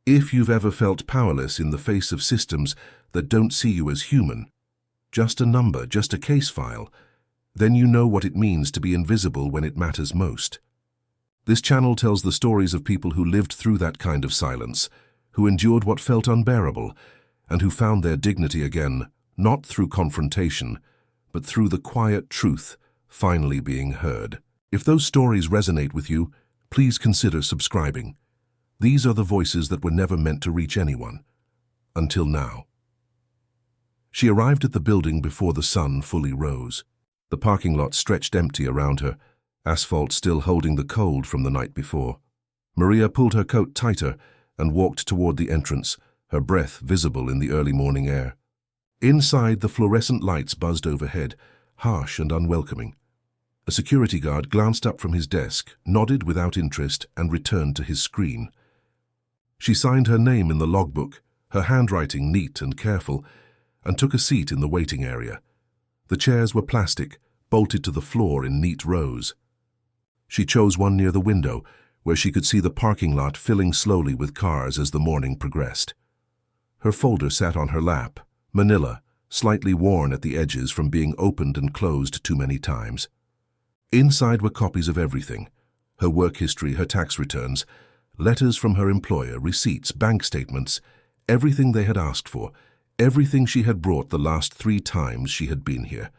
If you've ever felt powerless in the face of systems that don't see you as human, just a number, just a case file, then you know what it means to be invisible when it matters most. This channel tells the stories of people who lived through that kind of silence, who endured what felt unbearable, and who found their dignity again, not through confrontation, but through the quiet truth finally being heard. If those stories resonate with you, please consider subscribing. These are the voices that were never meant to reach anyone. Until now. She arrived at the building before the sun fully rose. The parking lot stretched empty around her, asphalt still holding the cold from the night before. Maria pulled her coat tighter and walked toward the entrance, her breath visible in the early morning air. Inside, the fluorescent lights buzzed overhead, harsh and unwelcoming. A security guard glanced up from his desk, nodded without interest, and returned to his screen. She signed her name in the logbook, her handwriting neat and careful, and took a seat in the waiting area. The chairs were plastic, bolted to the floor in neat rows. She chose one near the window, where she could see the parking lot filling slowly with cars as the morning progressed. Her folder sat on her lap, manila, slightly worn at the edges from being opened and closed too many times. Inside were copies of everything: her work history, her tax returns, letters from her employer, receipts, bank statements, everything they had asked for, everything she had brought the last 3 times she had been here.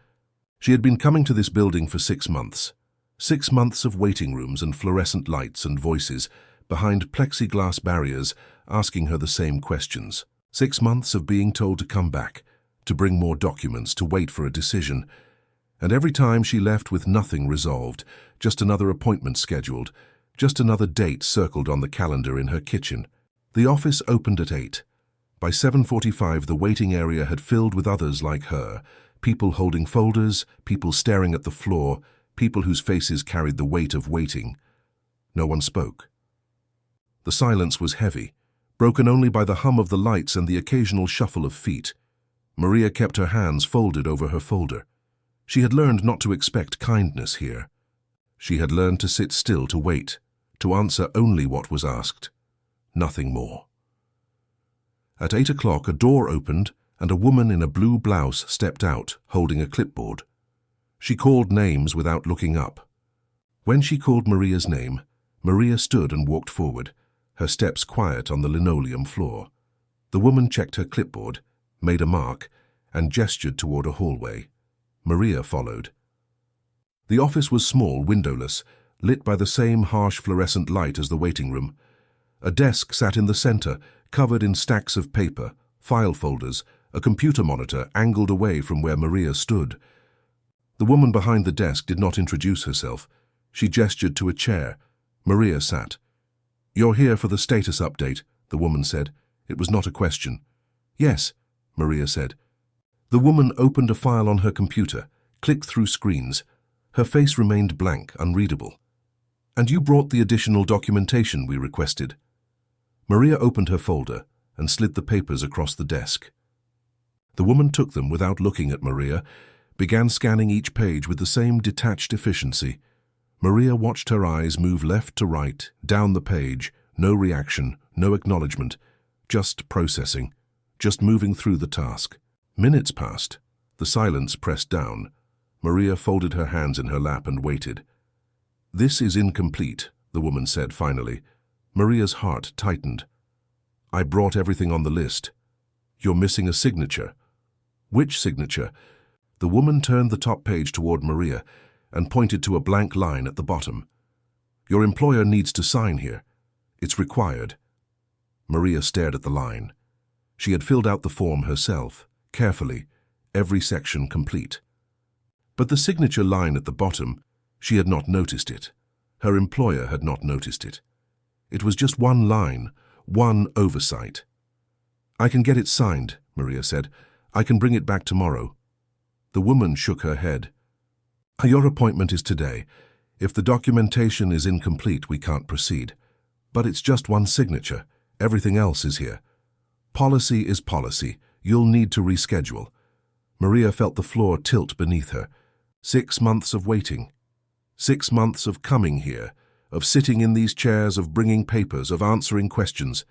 She had been coming to this building for 6 months. 6 months of waiting rooms and fluorescent lights and voices behind plexiglass barriers asking her the same questions. 6 months of being told to come back, to bring more documents, to wait for a decision. And every time she left with nothing resolved, just another appointment scheduled, just another date circled on the calendar in her kitchen. The office opened at 8. By 7:45, the waiting area had filled with others like her, people holding folders, people staring at the floor, people whose faces carried the weight of waiting. No one spoke. The silence was heavy, broken only by the hum of the lights and the occasional shuffle of feet. Maria kept her hands folded over her folder. She had learned not to expect kindness here. She had learned to sit still, to wait, to answer only what was asked, nothing more. At 8 o'clock, a door opened and a woman in a blue blouse stepped out, holding a clipboard. She called names without looking up. When she called Maria's name, Maria stood and walked forward, her steps quiet on the linoleum floor. The woman checked her clipboard, made a mark, and gestured toward a hallway. Maria followed. The office was small, windowless, lit by the same harsh fluorescent light as the waiting room. A desk sat in the center, covered in stacks of paper, file folders, a computer monitor angled away from where Maria stood. The woman behind the desk did not introduce herself. She gestured to a chair. Maria sat. "You're here for the status update," the woman said. It was not a question. "Yes," Maria said. The woman opened a file on her computer, clicked through screens. Her face remained blank, unreadable. "And you brought the additional documentation we requested." Maria opened her folder and slid the papers across the desk. The woman took them without looking at Maria, began scanning each page with the same detached efficiency. Maria watched her eyes move left to right, down the page, no reaction, no acknowledgement, just processing, just moving through the task. Minutes passed. The silence pressed down. Maria folded her hands in her lap and waited. "This is incomplete," the woman said finally. Maria's heart tightened. "I brought everything on the list. You're missing a signature." "Which signature?" The woman turned the top page toward Maria and pointed to a blank line at the bottom. "Your employer needs to sign here. It's required." Maria stared at the line. She had filled out the form herself, carefully, every section complete. But the signature line at the bottom, she had not noticed it. Her employer had not noticed it. It was just one line, one oversight. "I can get it signed," Maria said. "I can bring it back tomorrow." The woman shook her head. "Your appointment is today. If the documentation is incomplete, we can't proceed. But it's just one signature. Everything else is here. Policy is policy. You'll need to reschedule." Maria felt the floor tilt beneath her. 6 months of waiting. 6 months of coming here, of sitting in these chairs, of bringing papers, of answering questions.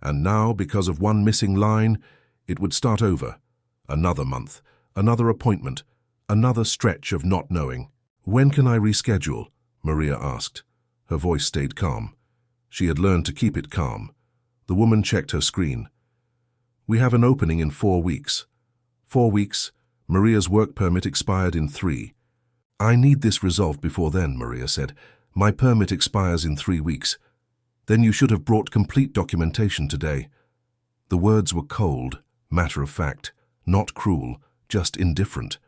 And now, because of one missing line, it would start over. Another month, another appointment, another stretch of not knowing. "When can I reschedule?" Maria asked. Her voice stayed calm. She had learned to keep it calm. The woman checked her screen. "We have an opening in 4 weeks." 4 weeks? Maria's work permit expired in 3. "I need this resolved before then," Maria said. "My permit expires in 3 weeks." "Then you should have brought complete documentation today." The words were cold, matter-of-fact, not cruel, just indifferent.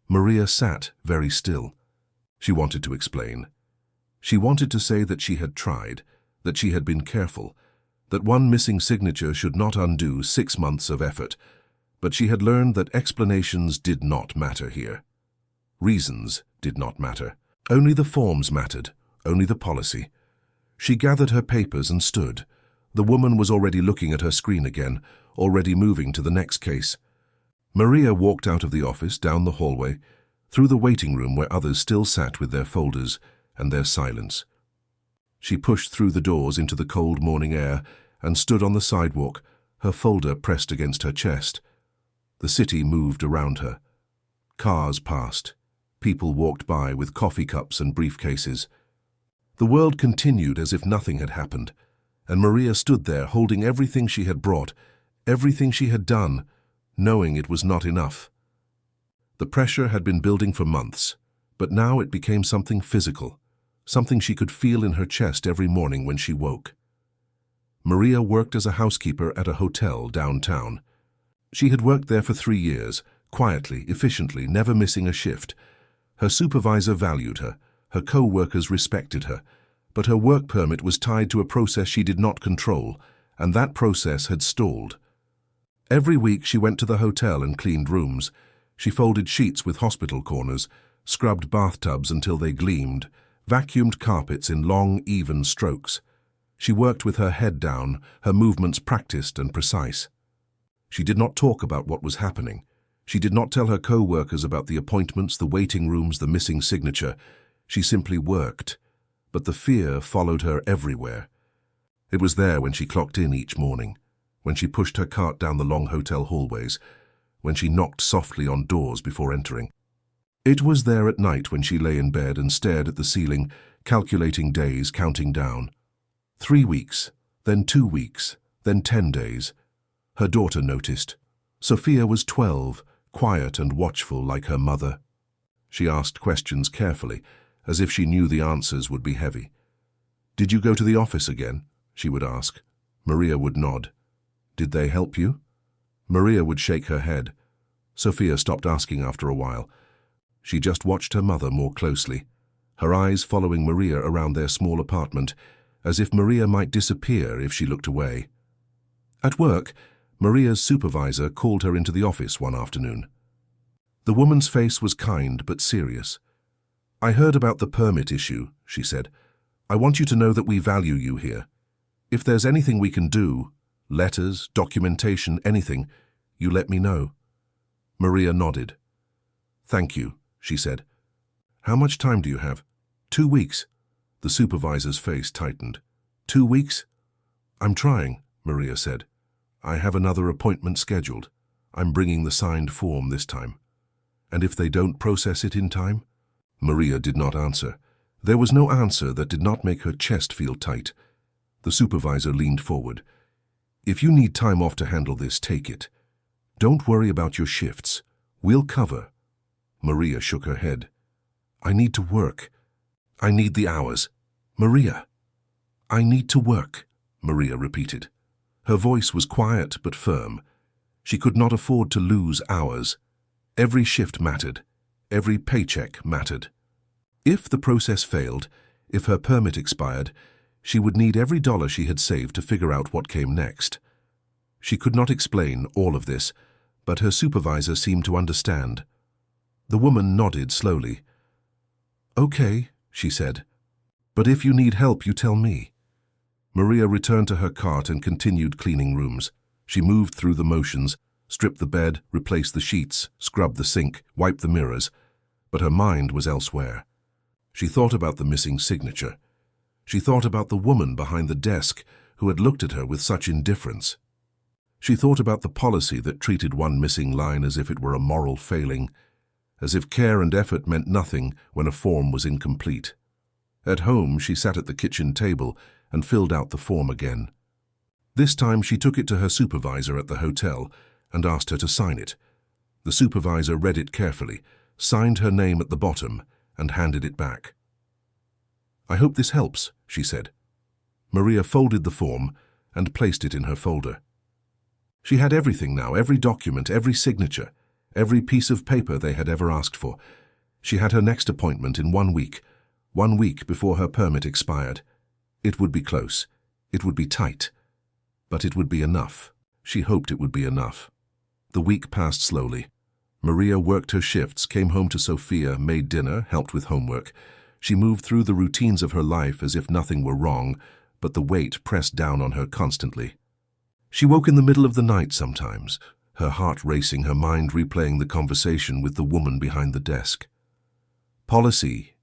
Maria sat very still. She wanted to explain. She wanted to say that she had tried, that she had been careful, that one missing signature should not undo 6 months of effort, but she had learned that explanations did not matter here. Reasons did not matter. Only the forms mattered, only the policy. She gathered her papers and stood. The woman was already looking at her screen again, already moving to the next case. Maria walked out of the office, down the hallway, through the waiting room where others still sat with their folders and their silence. She pushed through the doors into the cold morning air and stood on the sidewalk, her folder pressed against her chest. The city moved around her. Cars passed. People walked by with coffee cups and briefcases. The world continued as if nothing had happened, and Maria stood there holding everything she had brought, everything she had done, knowing it was not enough. The pressure had been building for months, but now it became something physical, something she could feel in her chest every morning when she woke. Maria worked as a housekeeper at a hotel downtown. She had worked there for 3 years, quietly, efficiently, never missing a shift. Her supervisor valued her, her co-workers respected her, but her work permit was tied to a process she did not control, and that process had stalled. Every week she went to the hotel and cleaned rooms. She folded sheets with hospital corners, scrubbed bathtubs until they gleamed, vacuumed carpets in long, even strokes. She worked with her head down, her movements practiced and precise. She did not talk about what was happening. She did not tell her co-workers about the appointments, the waiting rooms, the missing signature. She simply worked. But the fear followed her everywhere. It was there when she clocked in each morning, when she pushed her cart down the long hotel hallways, when she knocked softly on doors before entering. It was there at night when she lay in bed and stared at the ceiling, calculating days, counting down. 3 weeks, then 2 weeks, then 10 days. Her daughter noticed. Sophia was 12, quiet and watchful like her mother. She asked questions carefully, as if she knew the answers would be heavy. "Did you go to the office again?" she would ask. Maria would nod. "Did they help you?" Maria would shake her head. Sophia stopped asking after a while. She just watched her mother more closely, her eyes following Maria around their small apartment, as if Maria might disappear if she looked away. At work, Maria's supervisor called her into the office one afternoon. The woman's face was kind but serious. "I heard about the permit issue," she said. "I want you to know that we value you here. If there's anything we can do, letters, documentation, anything, you let me know." Maria nodded. "Thank you," she said. "How much time do you have?" 2 weeks. The supervisor's face tightened. 2 weeks? "I'm trying," Maria said. "I have another appointment scheduled. I'm bringing the signed form this time." "And if they don't process it in time?" Maria did not answer. There was no answer that did not make her chest feel tight. The supervisor leaned forward. "If you need time off to handle this, take it. Don't worry about your shifts. We'll cover." Maria shook her head. "I need to work. I need the hours." "Maria." "I need to work," Maria repeated. Her voice was quiet but firm. She could not afford to lose hours. Every shift mattered. Every paycheck mattered. If the process failed, if her permit expired, she would need every dollar she had saved to figure out what came next. She could not explain all of this, but her supervisor seemed to understand. The woman nodded slowly. "Okay," she said. "But if you need help, you tell me." Maria returned to her cart and continued cleaning rooms. She moved through the motions, stripped the bed, replaced the sheets, scrubbed the sink, wiped the mirrors, but her mind was elsewhere. She thought about the missing signature. She thought about the woman behind the desk, who had looked at her with such indifference. She thought about the policy that treated one missing line as if it were a moral failing, as if care and effort meant nothing when a form was incomplete. At home, she sat at the kitchen table and filled out the form again. This time she took it to her supervisor at the hotel and asked her to sign it. The supervisor read it carefully, signed her name at the bottom, and handed it back. "I hope this helps," she said. Maria folded the form and placed it in her folder. She had everything now, every document, every signature, every piece of paper they had ever asked for. She had her next appointment in 1 week before her permit expired. It would be close. It would be tight. But it would be enough. She hoped it would be enough. The week passed slowly. Maria worked her shifts, came home to Sophia, made dinner, helped with homework. She moved through the routines of her life as if nothing were wrong, but the weight pressed down on her constantly. She woke in the middle of the night sometimes, her heart racing, her mind replaying the conversation with the woman behind the desk. Policy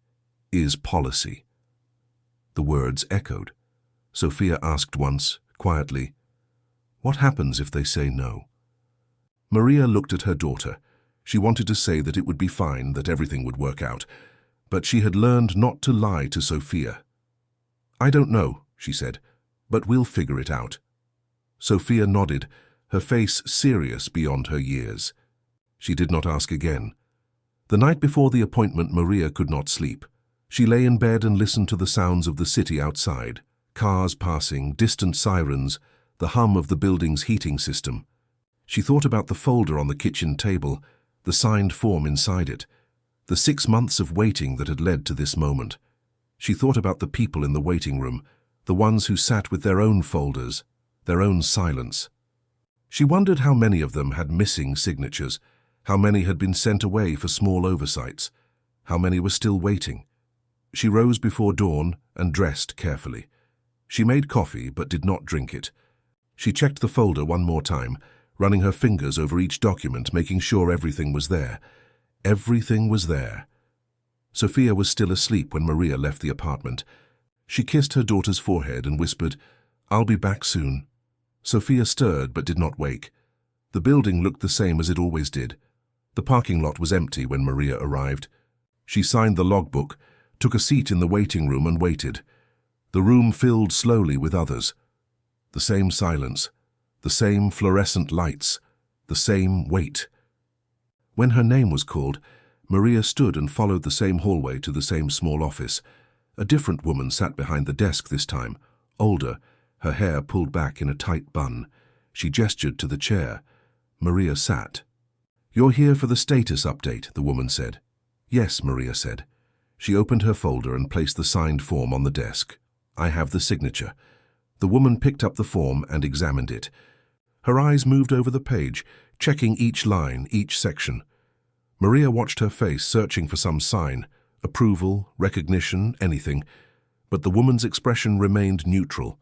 is policy. The words echoed. Sophia asked once, quietly, "What happens if they say no?" Maria looked at her daughter. She wanted to say that it would be fine, that everything would work out, but she had learned not to lie to Sophia. "I don't know," she said, "but we'll figure it out." Sophia nodded, her face serious beyond her years. She did not ask again. The night before the appointment, Maria could not sleep. She lay in bed and listened to the sounds of the city outside, cars passing, distant sirens, the hum of the building's heating system. She thought about the folder on the kitchen table, the signed form inside it, the 6 months of waiting that had led to this moment. She thought about the people in the waiting room, the ones who sat with their own folders, their own silence. She wondered how many of them had missing signatures, how many had been sent away for small oversights, how many were still waiting. She rose before dawn and dressed carefully. She made coffee but did not drink it. She checked the folder one more time, running her fingers over each document, making sure everything was there. Everything was there. Sophia was still asleep when Maria left the apartment. She kissed her daughter's forehead and whispered, "I'll be back soon." Sophia stirred but did not wake. The building looked the same as it always did. The parking lot was empty when Maria arrived. She signed the logbook, took a seat in the waiting room and waited. The room filled slowly with others. The same silence, the same fluorescent lights, the same wait. When her name was called, Maria stood and followed the same hallway to the same small office. A different woman sat behind the desk this time, older, her hair pulled back in a tight bun. She gestured to the chair. Maria sat. "You're here for the status update," the woman said. "Yes," Maria said. She opened her folder and placed the signed form on the desk. "I have the signature." The woman picked up the form and examined it. Her eyes moved over the page, checking each line, each section. Maria watched her face, searching for some sign, approval, recognition, anything, but the woman's expression remained neutral.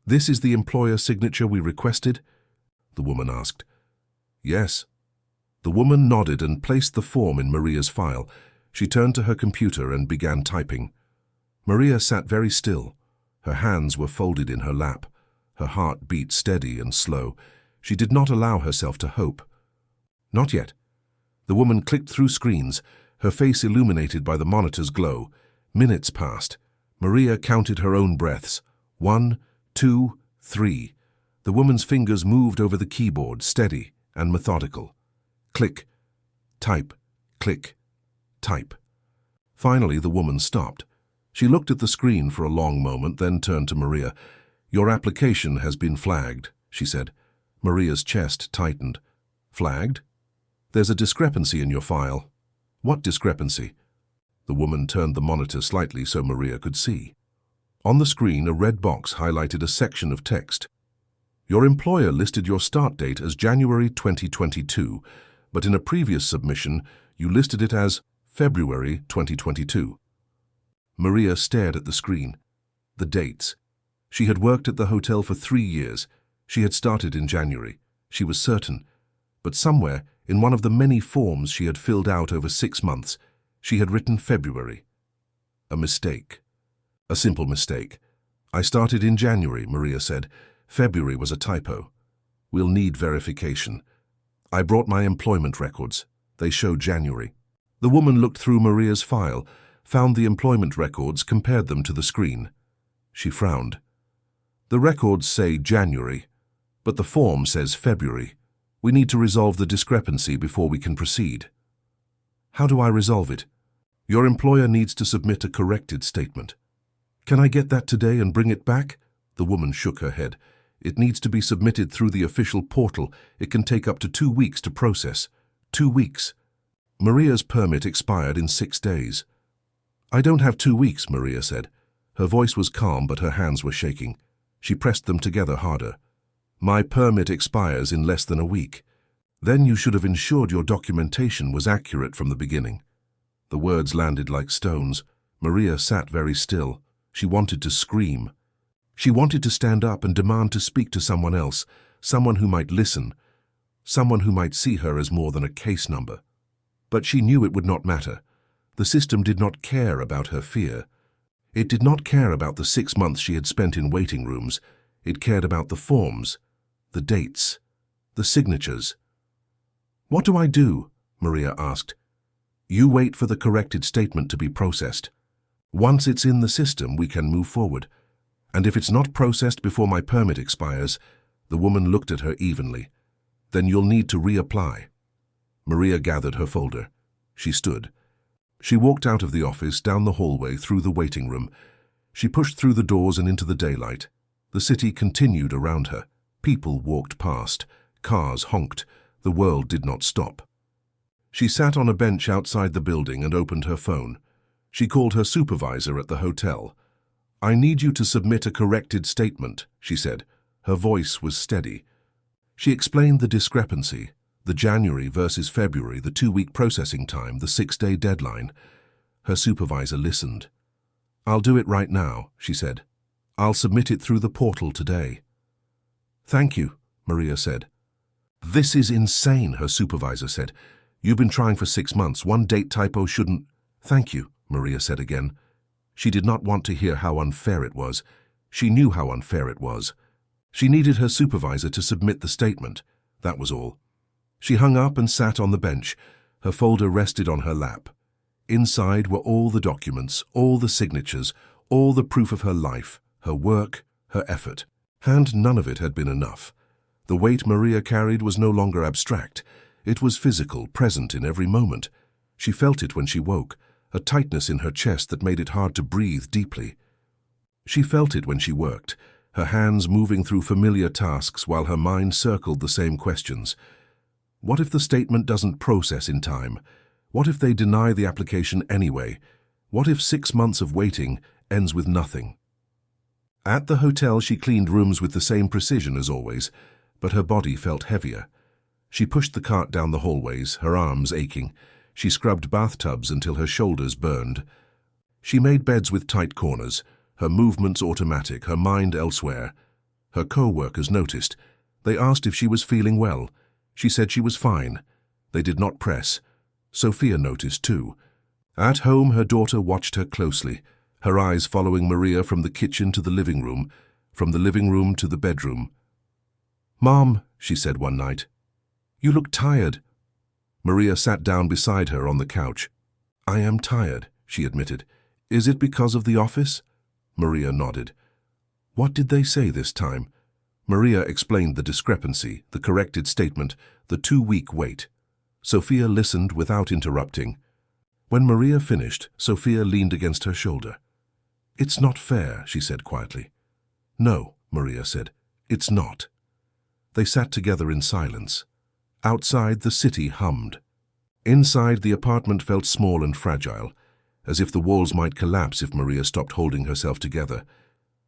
"This is the employer signature we requested?" the woman asked. "Yes." The woman nodded and placed the form in Maria's file. She turned to her computer and began typing. Maria sat very still. Her hands were folded in her lap. Her heart beat steady and slow. She did not allow herself to hope. "Not yet." The woman clicked through screens, her face illuminated by the monitor's glow. Minutes passed. Maria counted her own breaths. 1, 2, 3. The woman's fingers moved over the keyboard, steady and methodical. Click, type, click, type. Finally, the woman stopped. She looked at the screen for a long moment, then turned to Maria. "Your application has been flagged," she said. Maria's chest tightened. "Flagged? There's a discrepancy in your file." "What discrepancy?" The woman turned the monitor slightly so Maria could see. On the screen, a red box highlighted a section of text. "Your employer listed your start date as January 2022, but in a previous submission, you listed it as February 2022. Maria stared at the screen. The dates. She had worked at the hotel for 3 years. She had started in January. She was certain. But somewhere, in one of the many forms she had filled out over 6 months, she had written February. A mistake. A simple mistake. I started in January, Maria said. February was a typo. We'll need verification. I brought my employment records. They show January. The woman looked through Maria's file, found the employment records, compared them to the screen. She frowned. The records say January, but the form says February. We need to resolve the discrepancy before we can proceed. How do I resolve it? Your employer needs to submit a corrected statement. Can I get that today and bring it back? The woman shook her head. It needs to be submitted through the official portal. It can take up to 2 weeks to process. 2 weeks. Maria's permit expired in 6 days. I don't have 2 weeks, Maria said. Her voice was calm, but her hands were shaking. She pressed them together harder. My permit expires in less than a week. Then you should have ensured your documentation was accurate from the beginning. The words landed like stones. Maria sat very still. She wanted to scream. She wanted to stand up and demand to speak to someone else, someone who might listen, someone who might see her as more than a case number. But she knew it would not matter. The system did not care about her fear. It did not care about the 6 months she had spent in waiting rooms. It cared about the forms, the dates, the signatures. What do I do? Maria asked. You wait for the corrected statement to be processed. Once it's in the system, we can move forward. And if it's not processed before my permit expires, the woman looked at her evenly, then you'll need to reapply. Maria gathered her folder. She stood. She walked out of the office, down the hallway, through the waiting room. She pushed through the doors and into the daylight. The city continued around her. People walked past. Cars honked. The world did not stop. She sat on a bench outside the building and opened her phone. She called her supervisor at the hotel. I need you to submit a corrected statement, she said. Her voice was steady. She explained the discrepancy, the January versus February, the 2-week processing time, the 6-day deadline. Her supervisor listened. I'll do it right now, she said. I'll submit it through the portal today. Thank you, Maria said. This is insane, her supervisor said. You've been trying for 6 months. One date typo shouldn't... Thank you, Maria said again. She did not want to hear how unfair it was. She knew how unfair it was. She needed her supervisor to submit the statement. That was all. She hung up and sat on the bench. Her folder rested on her lap. Inside were all the documents, all the signatures, all the proof of her life, her work, her effort. And none of it had been enough. The weight Maria carried was no longer abstract. It was physical, present in every moment. She felt it when she woke, a tightness in her chest that made it hard to breathe deeply. She felt it when she worked, her hands moving through familiar tasks while her mind circled the same questions. What if the statement doesn't process in time? What if they deny the application anyway? What if 6 months of waiting ends with nothing? At the hotel, she cleaned rooms with the same precision as always, but her body felt heavier. She pushed the cart down the hallways, her arms aching. She scrubbed bathtubs until her shoulders burned. She made beds with tight corners, her movements automatic, her mind elsewhere. Her co-workers noticed. They asked if she was feeling well. She said she was fine. They did not press. Sophia noticed too. At home, her daughter watched her closely, her eyes following Maria from the kitchen to the living room, from the living room to the bedroom. "Mom," she said one night, "you look tired." Maria sat down beside her on the couch. "I am tired," she admitted. "Is it because of the office?" Maria nodded. "What did they say this time?" Maria explained the discrepancy, the corrected statement, the 2-week wait. Sophia listened without interrupting. When Maria finished, Sophia leaned against her shoulder. "It's not fair," she said quietly. "No," Maria said, "it's not." They sat together in silence. Outside, the city hummed. Inside, the apartment felt small and fragile, as if the walls might collapse if Maria stopped holding herself together.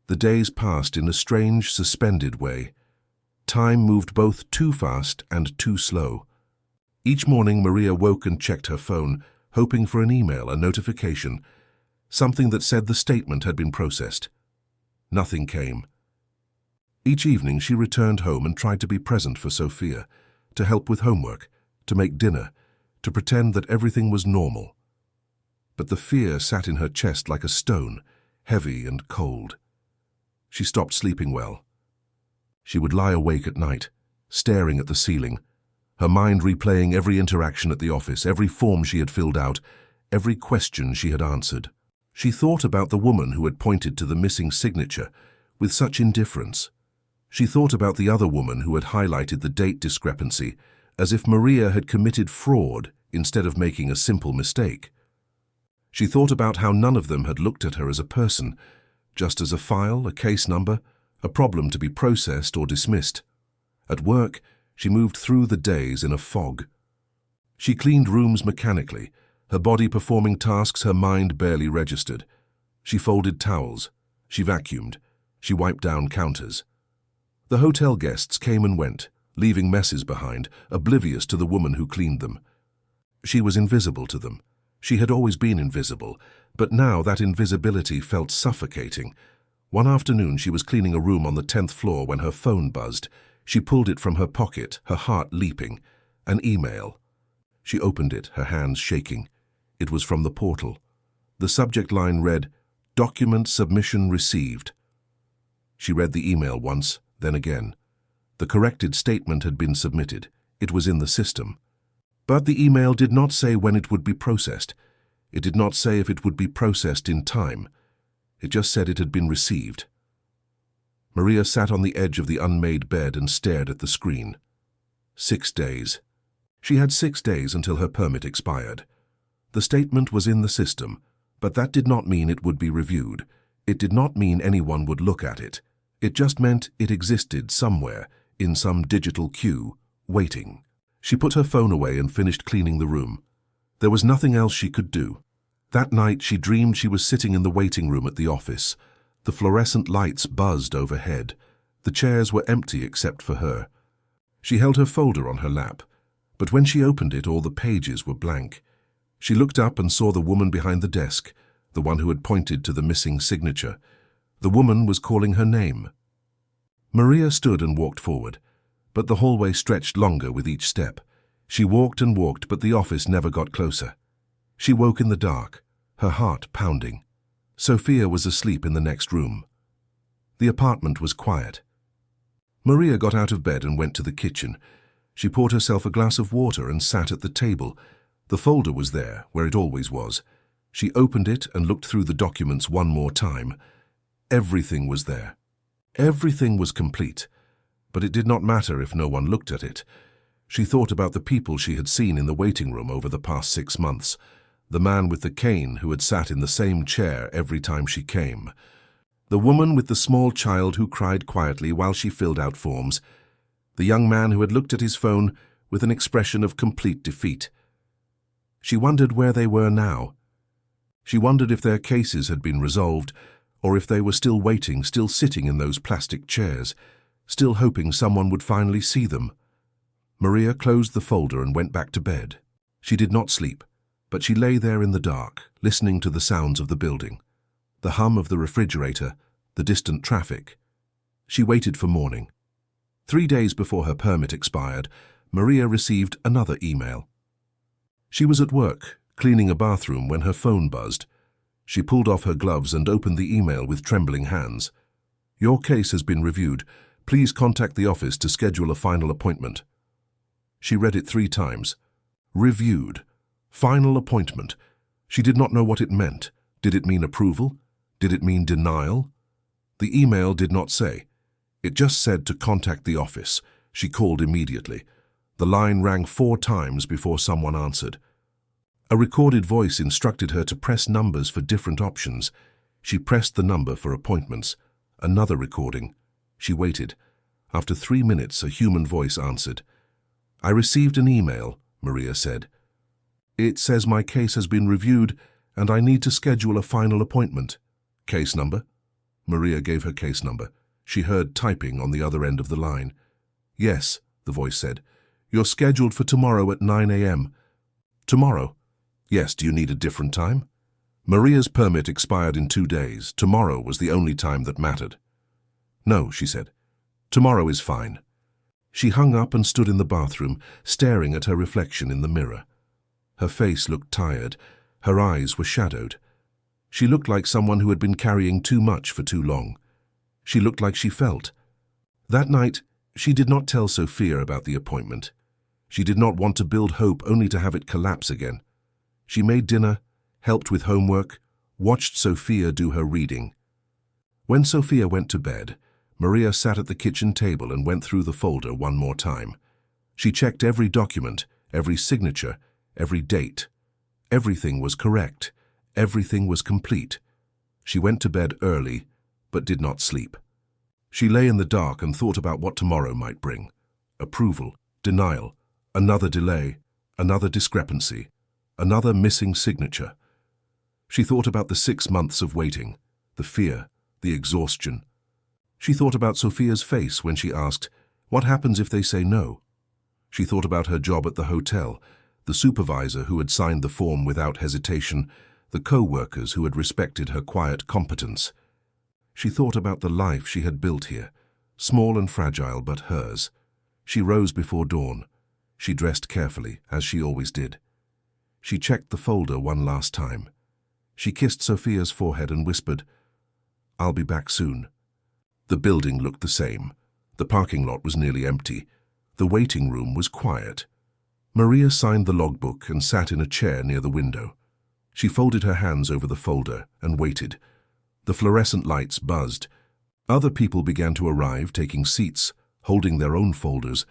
The days passed in a strange, suspended way. Time moved both too fast and too slow. Each morning, Maria woke and checked her phone, hoping for an email, a notification, something that said the statement had been processed. Nothing came. Each evening, she returned home and tried to be present for Sophia, to help with homework, to make dinner, to pretend that everything was normal. But the fear sat in her chest like a stone, heavy and cold. She stopped sleeping well. She would lie awake at night, staring at the ceiling, her mind replaying every interaction at the office, every form she had filled out, every question she had answered. She thought about the woman who had pointed to the missing signature with such indifference. She thought about the other woman who had highlighted the date discrepancy, as if Maria had committed fraud instead of making a simple mistake. She thought about how none of them had looked at her as a person, just as a file, a case number, a problem to be processed or dismissed. At work, she moved through the days in a fog. She cleaned rooms mechanically, her body performing tasks her mind barely registered. She folded towels. She vacuumed. She wiped down counters. The hotel guests came and went, leaving messes behind, oblivious to the woman who cleaned them. She was invisible to them. She had always been invisible, but now that invisibility felt suffocating. One afternoon she was cleaning a room on the 10th floor when her phone buzzed. She pulled it from her pocket, her heart leaping. An email. She opened it, her hands shaking. It was from the portal. The subject line read, "Document submission received." She read the email once, then again. The corrected statement had been submitted. It was in the system. But the email did not say when it would be processed. It did not say if it would be processed in time. It just said it had been received. Maria sat on the edge of the unmade bed and stared at the screen. 6 days. She had 6 days until her permit expired. The statement was in the system, but that did not mean it would be reviewed. It did not mean anyone would look at it. It just meant it existed somewhere, in some digital queue, waiting. She put her phone away and finished cleaning the room. There was nothing else she could do. That night she dreamed she was sitting in the waiting room at the office. The fluorescent lights buzzed overhead. The chairs were empty except for her. She held her folder on her lap, but when she opened it, all the pages were blank. She looked up and saw the woman behind the desk, the one who had pointed to the missing signature. The woman was calling her name. Maria stood and walked forward, but the hallway stretched longer with each step. She walked and walked, but the office never got closer. She woke in the dark, her heart pounding. Sophia was asleep in the next room. The apartment was quiet. Maria got out of bed and went to the kitchen. She poured herself a glass of water and sat at the table. The folder was there, where it always was. She opened it and looked through the documents one more time. Everything was there. Everything was complete, but it did not matter if no one looked at it. She thought about the people she had seen in the waiting room over the past 6 months. The man with the cane who had sat in the same chair every time she came. The woman with the small child who cried quietly while she filled out forms. The young man who had looked at his phone with an expression of complete defeat. She wondered where they were now. She wondered if their cases had been resolved, or if they were still waiting, still sitting in those plastic chairs, still hoping someone would finally see them. Maria closed the folder and went back to bed. She did not sleep, but she lay there in the dark, listening to the sounds of the building, the hum of the refrigerator, the distant traffic. She waited for morning. 3 days before her permit expired, Maria received another email. She was at work, cleaning a bathroom, when her phone buzzed. She pulled off her gloves and opened the email with trembling hands. "Your case has been reviewed. Please contact the office to schedule a final appointment." She read it 3 times. Reviewed. Final appointment. She did not know what it meant. Did it mean approval? Did it mean denial? The email did not say. It just said to contact the office. She called immediately. The line rang 4 times before someone answered. A recorded voice instructed her to press numbers for different options. She pressed the number for appointments. Another recording. She waited. After 3 minutes, a human voice answered. "I received an email," Maria said. "It says my case has been reviewed and I need to schedule a final appointment." "Case number?" Maria gave her case number. She heard typing on the other end of the line. "Yes," the voice said. "You're scheduled for tomorrow at 9 a.m. "Tomorrow?" "Yes, do you need a different time?" Maria's permit expired in 2 days. Tomorrow was the only time that mattered. "No," she said. "Tomorrow is fine." She hung up and stood in the bathroom, staring at her reflection in the mirror. Her face looked tired. Her eyes were shadowed. She looked like someone who had been carrying too much for too long. She looked like she felt. That night, she did not tell Sophia about the appointment. She did not want to build hope only to have it collapse again. She made dinner, helped with homework, watched Sophia do her reading. When Sophia went to bed, Maria sat at the kitchen table and went through the folder one more time. She checked every document, every signature, every date. Everything was correct. Everything was complete. She went to bed early, but did not sleep. She lay in the dark and thought about what tomorrow might bring. Approval, denial, another delay, another discrepancy, another missing signature. She thought about the 6 months of waiting, the fear, the exhaustion. She thought about Sophia's face when she asked, "What happens if they say no?" She thought about her job at the hotel, the supervisor who had signed the form without hesitation, the co-workers who had respected her quiet competence. She thought about the life she had built here, small and fragile but hers. She rose before dawn. She dressed carefully, as she always did. She checked the folder one last time. She kissed Sophia's forehead and whispered, "I'll be back soon." The building looked the same. The parking lot was nearly empty. The waiting room was quiet. Maria signed the logbook and sat in a chair near the window. She folded her hands over the folder and waited. The fluorescent lights buzzed. Other people began to arrive, taking seats, holding their own folders.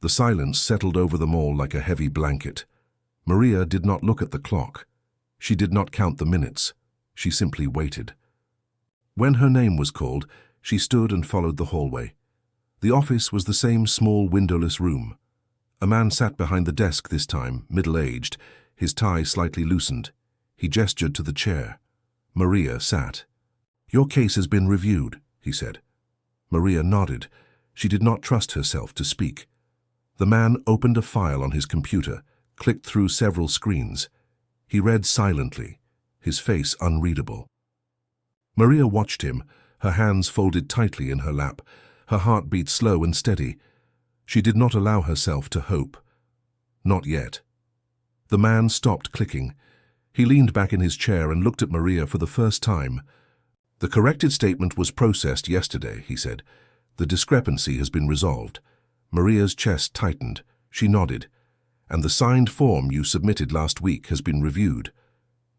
The silence settled over them all like a heavy blanket. Maria did not look at the clock. She did not count the minutes. She simply waited. When her name was called, she stood and followed the hallway. The office was the same small windowless room. A man sat behind the desk this time, middle-aged, his tie slightly loosened. He gestured to the chair. Maria sat. "Your case has been reviewed," he said. Maria nodded. She did not trust herself to speak. The man opened a file on his computer, clicked through several screens. He read silently, his face unreadable. Maria watched him, her hands folded tightly in her lap, her heart beat slow and steady. She did not allow herself to hope. Not yet. The man stopped clicking. He leaned back in his chair and looked at Maria for the first time. "The corrected statement was processed yesterday," he said. "The discrepancy has been resolved." Maria's chest tightened. She nodded. "And the signed form you submitted last week has been reviewed."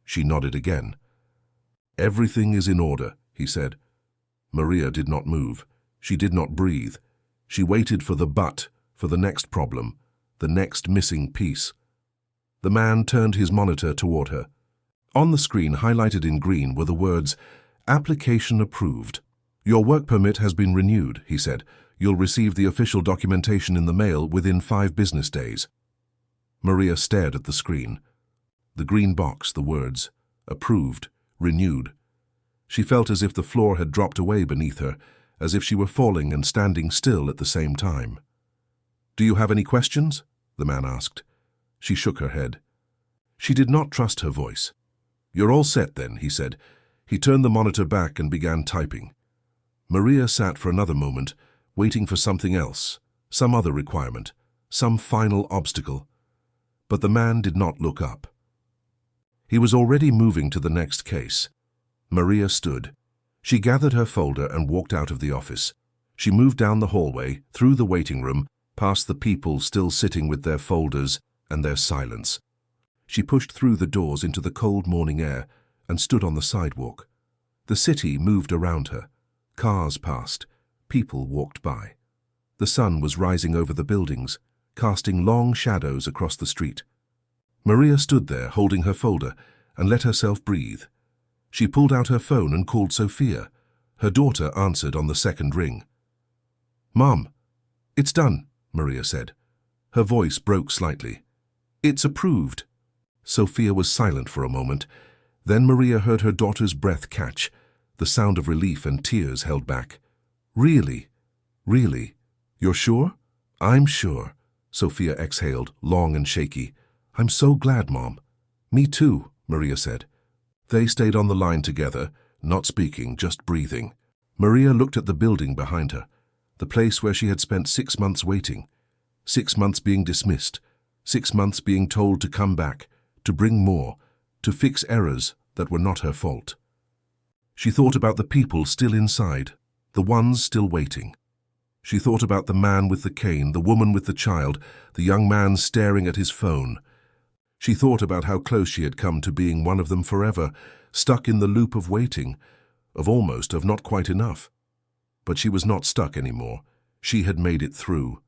She nodded again. "Everything is in order," he said. Maria did not move. She did not breathe. She waited for the but, for the next problem, the next missing piece. The man turned his monitor toward her. On the screen, highlighted in green, were the words, "Application approved." "Your work permit has been renewed," he said. "You'll receive the official documentation in the mail within 5 business days." Maria stared at the screen. The green box, the words, "Approved, renewed." She felt as if the floor had dropped away beneath her, as if she were falling and standing still at the same time. "Do you have any questions?" the man asked. She shook her head. She did not trust her voice. "You're all set then," he said. He turned the monitor back and began typing. Maria sat for another moment, waiting for something else, some other requirement, some final obstacle. But the man did not look up. He was already moving to the next case. Maria stood. She gathered her folder and walked out of the office. She moved down the hallway, through the waiting room, past the people still sitting with their folders and their silence. She pushed through the doors into the cold morning air and stood on the sidewalk. The city moved around her. Cars passed. People walked by. The sun was rising over the buildings, casting long shadows across the street. Maria stood there holding her folder and let herself breathe. She pulled out her phone and called Sophia. Her daughter answered on the second ring. "Mom, it's done," Maria said. Her voice broke slightly. "It's approved." Sophia was silent for a moment. Then Maria heard her daughter's breath catch, the sound of relief and tears held back. "Really? Really? You're sure?" "I'm sure," Sophia exhaled, long and shaky. "I'm so glad, Mom." "Me too," Maria said. They stayed on the line together, not speaking, just breathing. Maria looked at the building behind her, the place where she had spent 6 months waiting, 6 months being dismissed, 6 months being told to come back, to bring more, to fix errors that were not her fault. She thought about the people still inside, the ones still waiting. She thought about the man with the cane, the woman with the child, the young man staring at his phone. She thought about how close she had come to being one of them forever, stuck in the loop of waiting, of not quite enough. But she was not stuck anymore. She had made it through.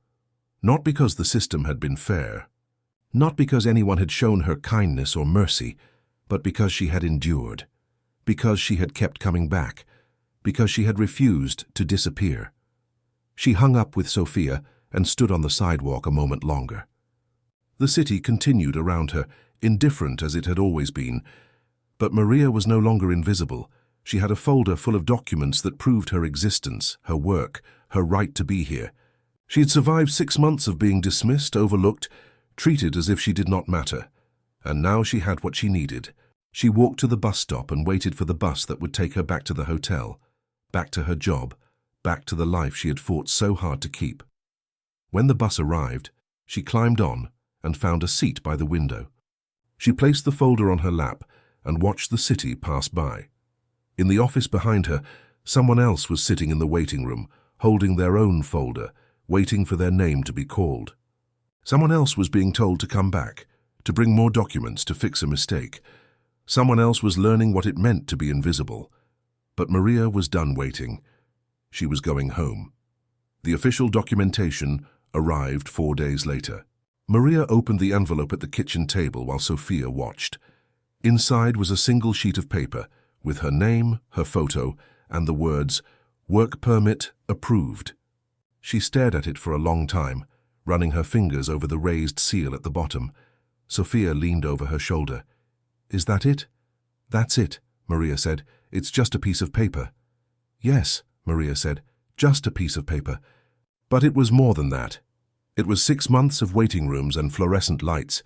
Not because the system had been fair, not because anyone had shown her kindness or mercy, but because she had endured, because she had kept coming back, because she had refused to disappear. She hung up with Sophia and stood on the sidewalk a moment longer. The city continued around her, indifferent as it had always been. But Maria was no longer invisible. She had a folder full of documents that proved her existence, her work, her right to be here. She had survived 6 months of being dismissed, overlooked, treated as if she did not matter. And now she had what she needed. She walked to the bus stop and waited for the bus that would take her back to the hotel, back to her job, back to the life she had fought so hard to keep. When the bus arrived, she climbed on and found a seat by the window. She placed the folder on her lap and watched the city pass by. In the office behind her, someone else was sitting in the waiting room, holding their own folder, waiting for their name to be called. Someone else was being told to come back, to bring more documents to fix a mistake. Someone else was learning what it meant to be invisible. But Maria was done waiting. She was going home. The official documentation arrived 4 days later. Maria opened the envelope at the kitchen table while Sophia watched. Inside was a single sheet of paper with her name, her photo, and the words, "Work permit approved." She stared at it for a long time, running her fingers over the raised seal at the bottom. Sophia leaned over her shoulder. "Is that it?" "That's it," Maria said. "It's just a piece of paper." "Yes," Maria said, "just a piece of paper." But it was more than that. It was 6 months of waiting rooms and fluorescent lights.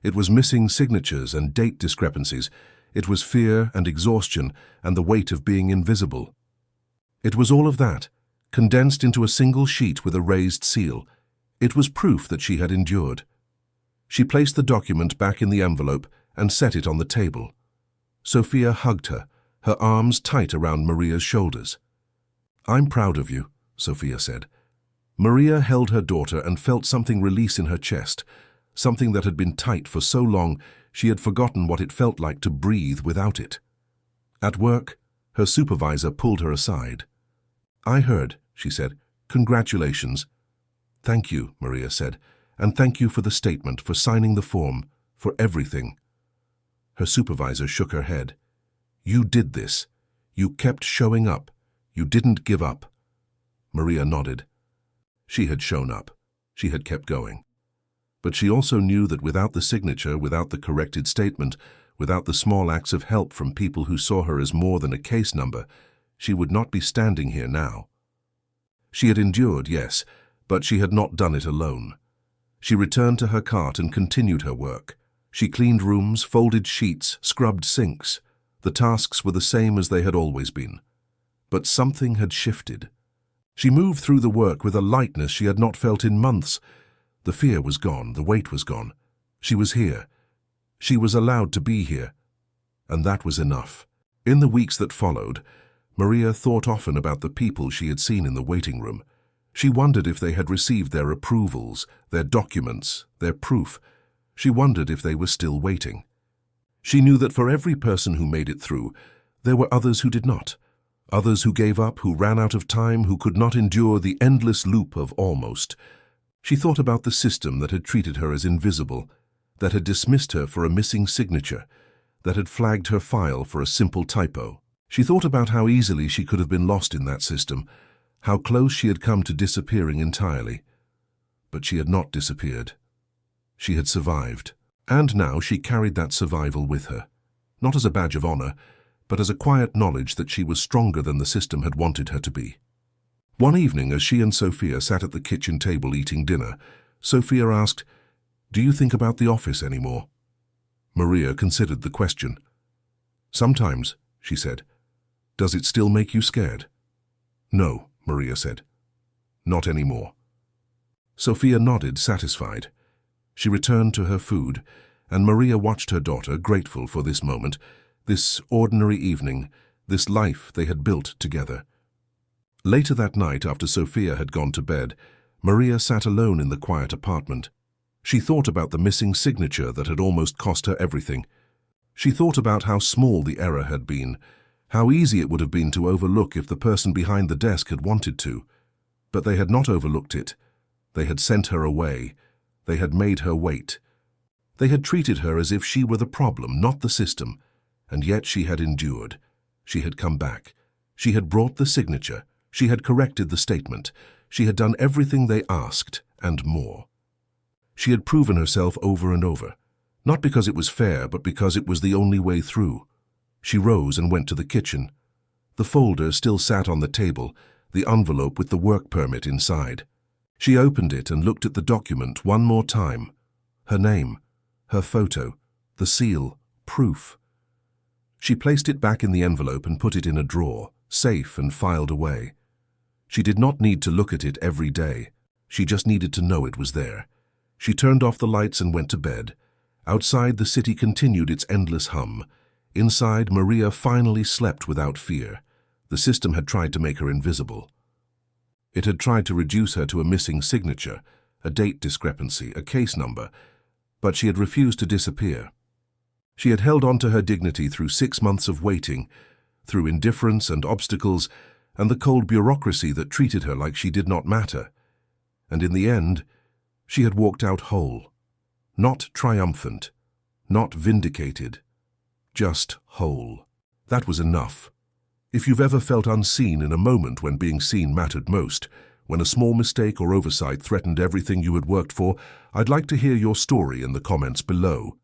It was missing signatures and date discrepancies. It was fear and exhaustion and the weight of being invisible. It was all of that, condensed into a single sheet with a raised seal. It was proof that she had endured. She placed the document back in the envelope and set it on the table. Sophia hugged her, her arms tight around Maria's shoulders. "I'm proud of you," Sophia said. Maria held her daughter and felt something release in her chest, something that had been tight for so long she had forgotten what it felt like to breathe without it. At work, her supervisor pulled her aside. "I heard," she said. "Congratulations." "Thank you," Maria said, "and thank you for the statement, for signing the form, for everything." Her supervisor shook her head. "You did this. You kept showing up. You didn't give up." Maria nodded. She had shown up. She had kept going. But she also knew that without the signature, without the corrected statement, without the small acts of help from people who saw her as more than a case number, she would not be standing here now. She had endured, yes, but she had not done it alone. She returned to her cart and continued her work. She cleaned rooms, folded sheets, scrubbed sinks. The tasks were the same as they had always been. But something had shifted. She moved through the work with a lightness she had not felt in months. The fear was gone, the weight was gone. She was here. She was allowed to be here. And that was enough. In the weeks that followed, Maria thought often about the people she had seen in the waiting room. She wondered if they had received their approvals, their documents, their proof. She wondered if they were still waiting. She knew that for every person who made it through, there were others who did not. Others who gave up, who ran out of time, who could not endure the endless loop of almost. She thought about the system that had treated her as invisible, that had dismissed her for a missing signature, that had flagged her file for a simple typo. She thought about how easily she could have been lost in that system, how close she had come to disappearing entirely. But she had not disappeared. She had survived. And now she carried that survival with her, not as a badge of honor, but as a quiet knowledge that she was stronger than the system had wanted her to be. One evening, as she and Sophia sat at the kitchen table eating dinner, Sophia asked, "Do you think about the office anymore?" Maria considered the question. "Sometimes," she said. "Does it still make you scared?" "No," Maria said. "Not anymore." Sophia nodded, satisfied. She returned to her food, and Maria watched her daughter, grateful for this moment, this ordinary evening, this life they had built together. Later that night, after Sophia had gone to bed, Maria sat alone in the quiet apartment. She thought about the missing signature that had almost cost her everything. She thought about how small the error had been, how easy it would have been to overlook if the person behind the desk had wanted to. But they had not overlooked it. They had sent her away. They had made her wait. They had treated her as if she were the problem, not the system. And yet she had endured. She had come back. She had brought the signature. She had corrected the statement. She had done everything they asked, and more. She had proven herself over and over, not because it was fair, but because it was the only way through. She rose and went to the kitchen. The folder still sat on the table, the envelope with the work permit inside. She opened it and looked at the document one more time. Her name, her photo, the seal, proof. She placed it back in the envelope and put it in a drawer, safe and filed away. She did not need to look at it every day. She just needed to know it was there. She turned off the lights and went to bed. Outside, the city continued its endless hum. Inside, Maria finally slept without fear. The system had tried to make her invisible. It had tried to reduce her to a missing signature, a date discrepancy, a case number, but she had refused to disappear. She had held on to her dignity through 6 months of waiting, through indifference and obstacles, and the cold bureaucracy that treated her like she did not matter. And in the end, she had walked out whole. Not triumphant, not vindicated, just whole. That was enough. If you've ever felt unseen in a moment when being seen mattered most, when a small mistake or oversight threatened everything you had worked for, I'd like to hear your story in the comments below.